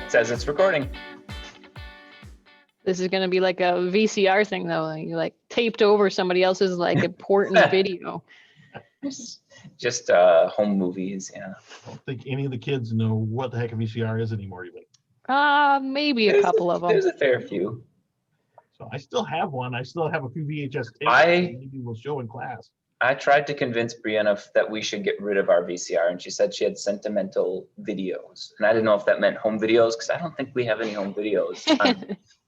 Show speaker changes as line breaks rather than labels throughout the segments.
says it's recording.
This is going to be like a VCR thing, though. You like taped over somebody else's like important video.
Just home movies, yeah.
I don't think any of the kids know what the heck a VCR is anymore, even.
Maybe a couple of them.
There's a fair few.
So I still have one. I still have a few VHS tapes
I-
that maybe we'll show in class.
I tried to convince Brianna that we should get rid of our VCR, and she said she had sentimental videos. And I didn't know if that meant home videos, because I don't think we have any home videos.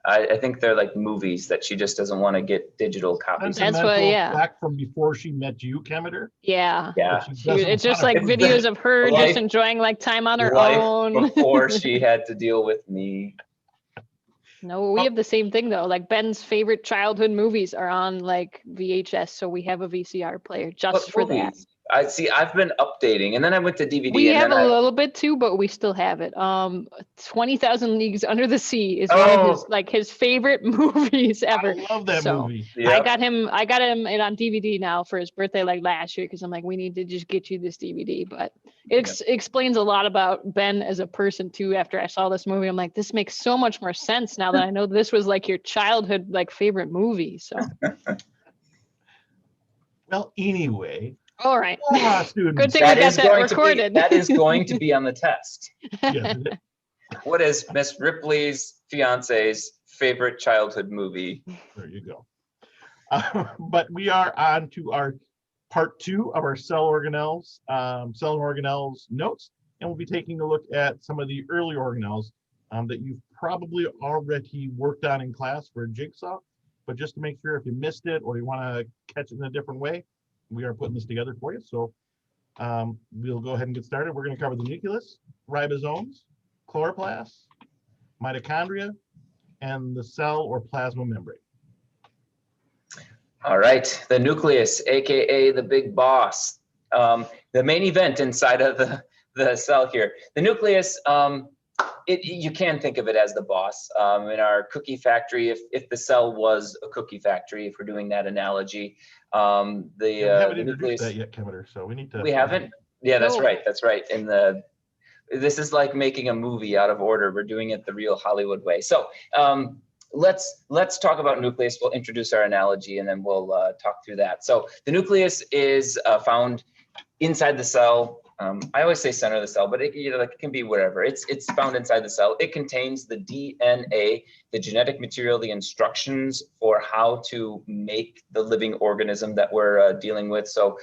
I think they're like movies that she just doesn't want to get digital copies.
That's what,
Sentimental
yeah.
Back from before she met you, Kemeter.
Yeah.
Yeah.
It's just like videos of her
Life-
just enjoying like time on her
Life
own.
before she had to deal with me.
No, we have the same thing though. Like Ben's favorite childhood movies are on like VHS, so we have a VCR player just
What
for that.
movies? I see. I've been updating, and then I went to DVD.
We
and
have
then
a little bit too, but we still have it. 20,000 Leagues Under the Sea is one of his favorite movies ever.
I love that
So,
movie.
Yep.
I got him it on DVD now for his birthday like last year because I'm like, we need to just get you this DVD. But it explains a lot about Ben as a person too. After I saw this movie, I'm like, this makes so much more sense now that I know this was like your childhood like favorite movie. So
Well, anyway.
all right.
Students.
Good thing we got that recorded.
That is going to be on the test.
Yes,
What is Miss Ripley's fiance's favorite childhood movie?
there you go. But we are on to our part 2 of our cell organelles notes, and we'll be taking a look at some of the early organelles that you've probably already worked on in class for Jigsaw. But just to make sure, if you missed it or you want to catch it in a different way, we are putting this together for you. So we'll go ahead and get started. We're going to cover the nucleus, ribosomes, chloroplasts, mitochondria, and the cell or plasma membrane.
All right, the nucleus, aka the big boss, the main event inside of the cell here. The nucleus, you can think of it as the boss. In our cookie factory, if the cell was a cookie factory, if we're doing that analogy,
We haven't
the
introduced
nucleus.
that yet, Kemeter, so we need to.
We haven't. Yeah, that's
No.
right. That's right. This is like making a movie out of order. We're doing it the real Hollywood way. So let's talk about nucleus. We'll introduce our analogy, and then we'll talk through that. So the nucleus is found inside the cell. I always say center of the cell, but it can be wherever. It's found inside the cell. It contains the DNA, the genetic material, the instructions for how to make the living organism that we're dealing with. So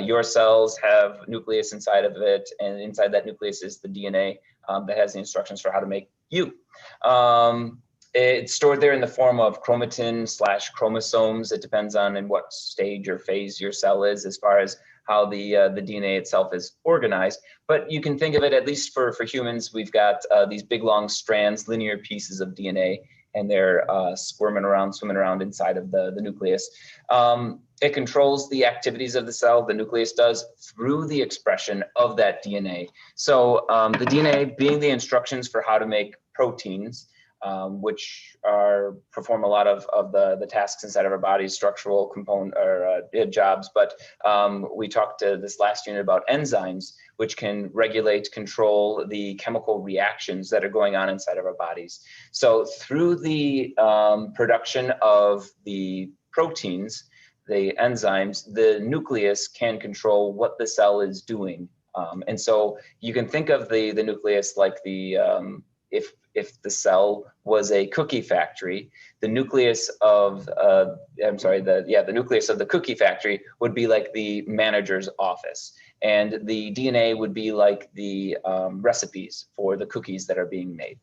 your cells have nucleus inside of it, and inside that nucleus is the DNA that has the instructions for how to make you. It's stored there in the form of chromatin/chromosomes. It depends on in what stage or phase your cell is as far as how the DNA itself is organized. But you can think of it, at least for humans, we've got these big long strands, linear pieces of DNA, and they're swimming around inside of the nucleus. It controls the activities of the cell, the nucleus does, through the expression of that DNA. So the DNA being the instructions for how to make proteins, which perform a lot of the tasks inside of our bodies, structural component or jobs. But we talked this last unit about enzymes, which can regulate, control the chemical reactions that are going on inside of our bodies. So through the production of the proteins, the enzymes, the nucleus can control what the cell is doing. And so you can think of the nucleus like if the cell was a cookie factory, the nucleus of the nucleus of the cookie factory would be like the manager's office, and the DNA would be like the recipes for the cookies that are being made.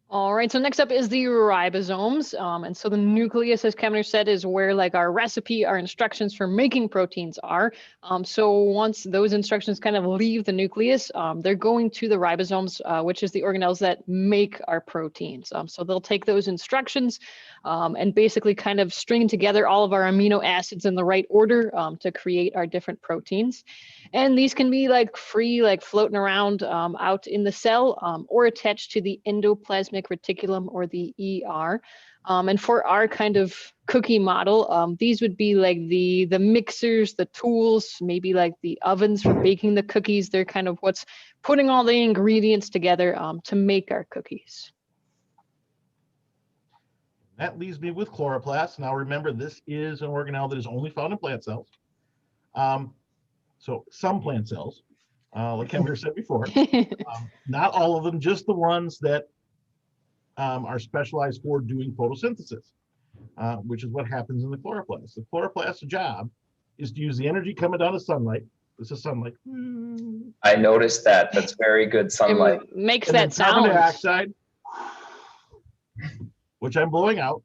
All right, so next up is the ribosomes. And so the nucleus, as Kevin said, is where like our recipe, our instructions for making proteins are. So once those instructions kind of leave the nucleus, they're going to the ribosomes, which is the organelles that make our proteins. So they'll take those instructions and basically kind of string together all of our amino acids in the right order to create our different proteins. And these can be like free, like floating around out in the cell or attached to the endoplasmic reticulum or the ER. And for our kind of cookie model, these would be like the mixers, the tools, maybe like the ovens for baking the cookies. They're kind of what's putting all the ingredients together to make our cookies.
That leaves me with chloroplast. Now remember, this is an organelle that is only found in plant cells. So some plant cells, like Kevin said before, not all of them, just the ones that are specialized for doing photosynthesis, which is what happens in the chloroplast. The chloroplast's job is to use the energy coming down to sunlight. This is sunlight.
I noticed that. That's very good sunlight.
It makes
And then
that
carbon
sound.
dioxide, which I'm blowing out,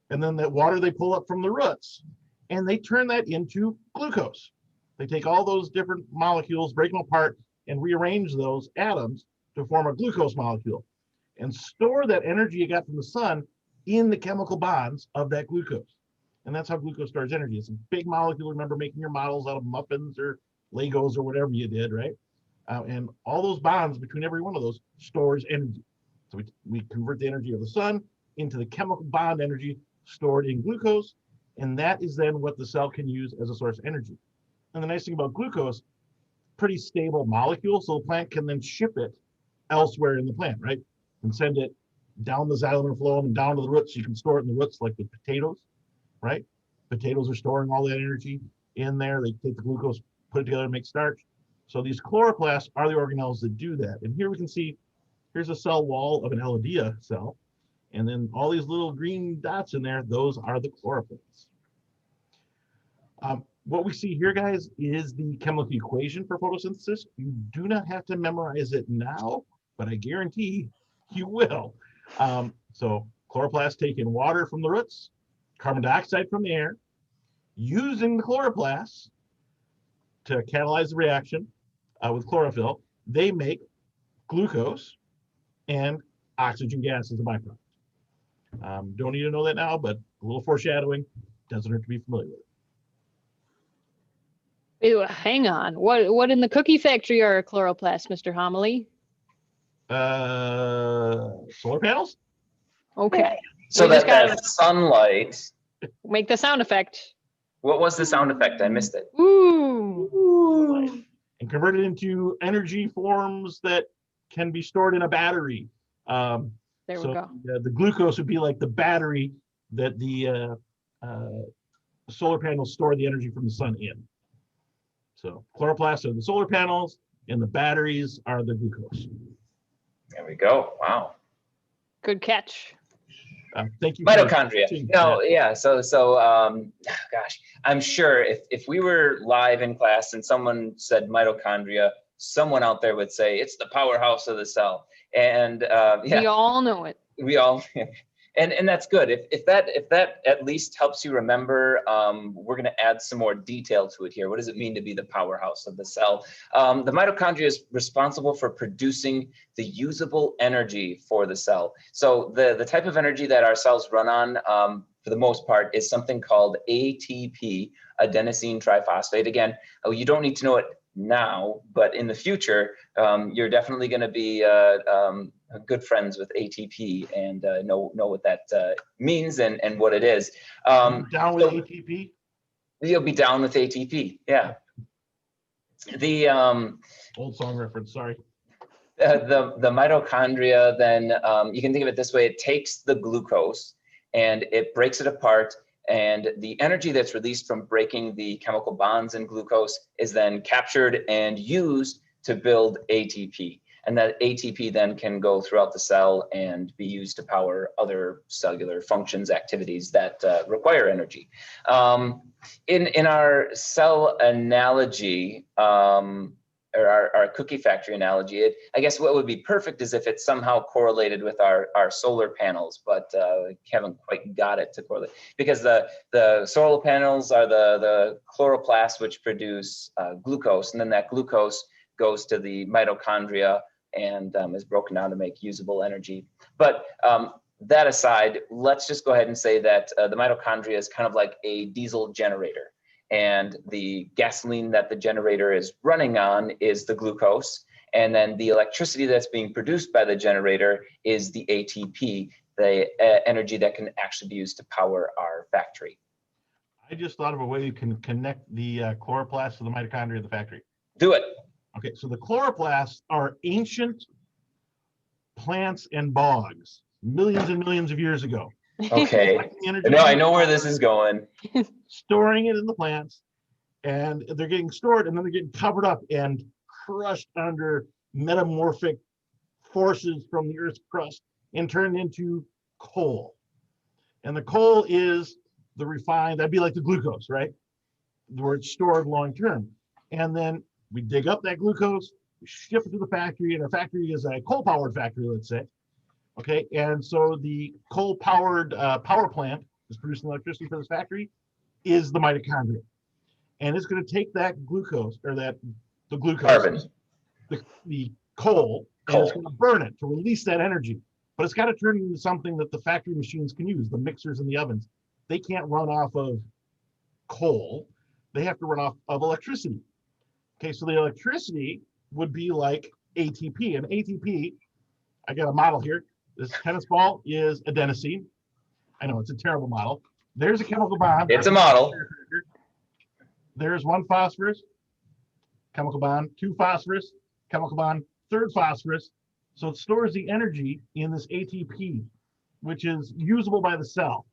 and then that water they pull up from the roots, and they turn that into glucose. They take all those different molecules, break them apart, and rearrange those atoms to form a glucose molecule, and store that energy you got from the sun in the chemical bonds of that glucose. And that's how glucose stores energy. It's a big molecule. Remember making your models out of muffins or Legos or whatever you did, right? And all those bonds between every one of those stores energy. So we convert the energy of the sun into the chemical bond energy stored in glucose, and that is then what the cell can use as a source of energy. And the nice thing about glucose, pretty stable molecule, so the plant can then ship it elsewhere in the plant, right? And send it down the xylem and phloem and down to the roots. You can store it in the roots like with potatoes, right? Potatoes are storing all that energy in there. They take the glucose, put it together and make starch. So these chloroplasts are the organelles that do that. And here we can see, here's a cell wall of an Elodea cell. And then all these little green dots in there, those are the chloroplasts. What we see here, guys, is the chemical equation for photosynthesis. You do not have to memorize it now, but I guarantee you will. So chloroplasts take in water from the roots, carbon dioxide from the air, using the chloroplasts to catalyze the reaction with chlorophyll. They make glucose and oxygen gas as a byproduct. Don't need to know that now, but a little foreshadowing, doesn't hurt to be familiar with it.
Ew, hang on. What in the cookie factory are chloroplasts, Mr. Hamele?
Solar panels?
Okay.
So
We just
that
gotta
sunlight,
make the sound effect.
what was the sound effect? I missed it.
Ooh.
And convert it into energy forms that can be stored in a battery.
There we
So
go.
the glucose would be like the battery that the solar panels store the energy from the sun in. So chloroplasts are the solar panels, and the batteries are the glucose.
There we go. Wow.
Good catch.
Thank you. for
Mitochondria.
seeing
No,
that.
yeah. So gosh, I'm sure if we were live in class and someone said mitochondria, someone out there would say it's the powerhouse of the cell. And yeah,
We all know it.
we all, and that's good. If that at least helps you remember, we're going to add some more detail to it here. What does it mean to be the powerhouse of the cell? The mitochondria is responsible for producing the usable energy for the cell. So the type of energy that our cells run on, for the most part, is something called ATP, adenosine triphosphate. Again, you don't need to know it now, but in the future, you're definitely going to be good friends with ATP and know what that means and what it is.
Down with
so
ATP?
You'll be down with ATP, yeah. The
Old song reference, sorry.
the mitochondria, then you can think of it this way: it takes the glucose and it breaks it apart, and the energy that's released from breaking the chemical bonds in glucose is then captured and used to build ATP. And that ATP then can go throughout the cell and be used to power other cellular functions, activities that require energy. In our cell analogy, or our cookie factory analogy, I guess what would be perfect is if it's somehow correlated with our solar panels, but haven't quite got it to correlate, because the solar panels are the chloroplasts which produce glucose, and then that glucose goes to the mitochondria and is broken down to make usable energy. But that aside, let's just go ahead and say that the mitochondria is kind of like a diesel generator. And the gasoline that the generator is running on is the glucose. And then the electricity that's being produced by the generator is the ATP the energy that can actually be used to power our factory.
I just thought of a way you can connect the chloroplast to the mitochondria of the factory.
Do it.
Okay, so the chloroplasts are ancient plants and bogs, millions and millions of years ago.
Okay. No, I know where this is going.
Storing it in the plants, and they're getting stored, and then they're getting covered up and crushed under metamorphic forces from the Earth's crust and turned into coal. And the coal is the refined, that'd be like the glucose, right? Where it's stored long term. And then we dig up that glucose, we ship it to the factory, and our factory is a coal-powered factory, let's say. Okay, and so the coal-powered power plant is producing electricity for this factory is the mitochondria. And it's going to take that glucose, or the glucose,
Carbon.
the coal, and it's going to burn it to release that energy. But it's got to turn into something that the factory machines can use, the mixers and the ovens. They can't run off of coal. They have to run off of electricity. Okay, so the electricity would be like ATP. And ATP, I got a model here. This tennis ball is adenosine. I know it's a terrible model. There's a chemical bond.
It's a model.
There's one phosphorus, chemical bond, two phosphorus, chemical bond, third phosphorus. So it stores the energy in this ATP, which is usable by the cell.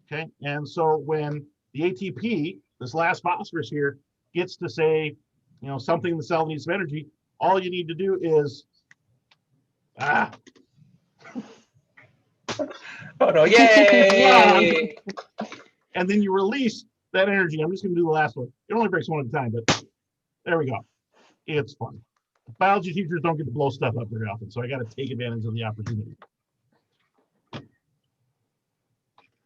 Okay, and so when the ATP, this last phosphorus here, gets to say, something the cell needs some energy, all you need to do is
Oh no, yay!
And then you release that energy. I'm just going to do the last one. It only breaks one at a time, but there we go. It's fun. Biology teachers don't get to blow stuff up very often, so I got to take advantage of the opportunity.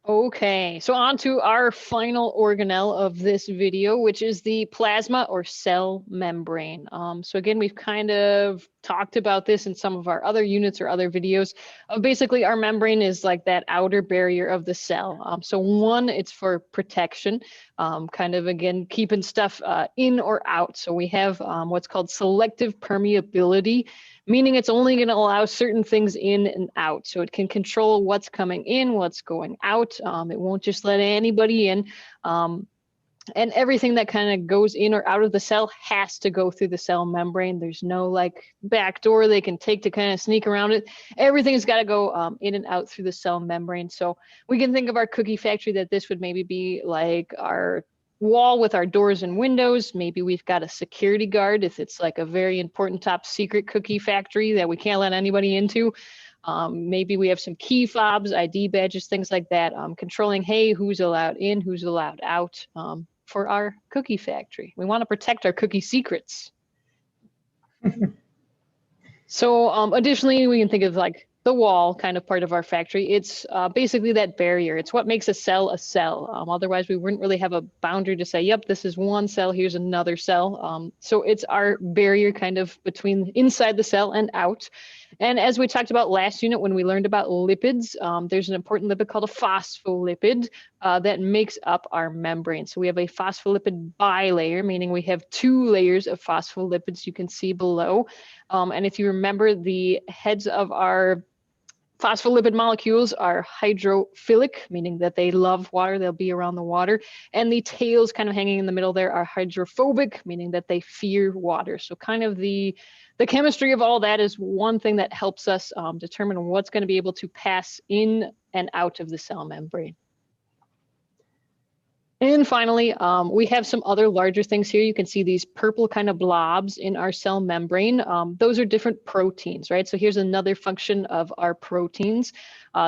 Okay, so on to our final organelle of this video, which is the plasma or cell membrane. So again, we've kind of talked about this in some of our other units or other videos. Basically, our membrane is like that outer barrier of the cell. So one, it's for protection, kind of, again, keeping stuff in or out. So we have what's called selective permeability, meaning it's only going to allow certain things in and out. So it can control what's coming in, what's going out. It won't just let anybody in. And everything that kind of goes in or out of the cell has to go through the cell membrane. There's no like back door they can take to kind of sneak around it. Everything's got to go in and out through the cell membrane. So we can think of our cookie factory that this would maybe be like our wall with our doors and windows. Maybe we've got a security guard if it's like a very important top secret cookie factory that we can't let anybody into. Maybe we have some key fobs, ID badges, things like that, controlling, hey, who's allowed in, who's allowed out for our cookie factory. We want to protect our cookie secrets. So additionally, we can think of like the wall kind of part of our factory. It's basically that barrier. It's what makes a cell a cell. Otherwise, we wouldn't really have a boundary to say, yep, this is one cell, here's another cell. So it's our barrier kind of between inside the cell and out. And as we talked about last unit, when we learned about lipids, there's an important lipid called a phospholipid that makes up our membrane. So we have a phospholipid bilayer, meaning we have two layers of phospholipids you can see below. And if you remember, the heads of our phospholipid molecules are hydrophilic, meaning that they love water, they'll be around the water. And the tails kind of hanging in the middle there are hydrophobic, meaning that they fear water. So kind of the chemistry of all that is one thing that helps us determine what's going to be able to pass in and out of the cell membrane. And finally, we have some other larger things here. You can see these purple kind of blobs in our cell membrane. Those are different proteins, right? So here's another function of our proteins.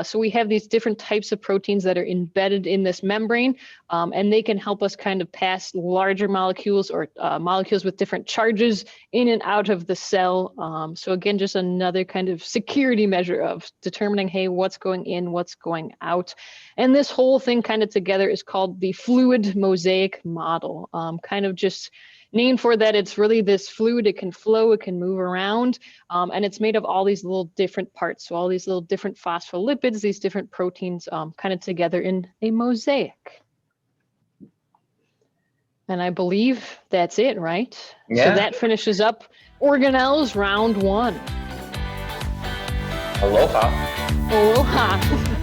So we have these different types of proteins that are embedded in this membrane, and they can help us kind of pass larger molecules or molecules with different charges in and out of the cell. So again, just another kind of security measure of determining, hey, what's going in, what's going out. And this whole thing kind of together is called the fluid mosaic model, kind of just named for that. It's really this fluid, it can flow, it can move around, and it's made of all these little different parts. So all these little different phospholipids, these different proteins kind of together in a mosaic. And I believe that's it, right?
Yeah.
So that finishes up Organelles round 1.
Aloha.
Aloha.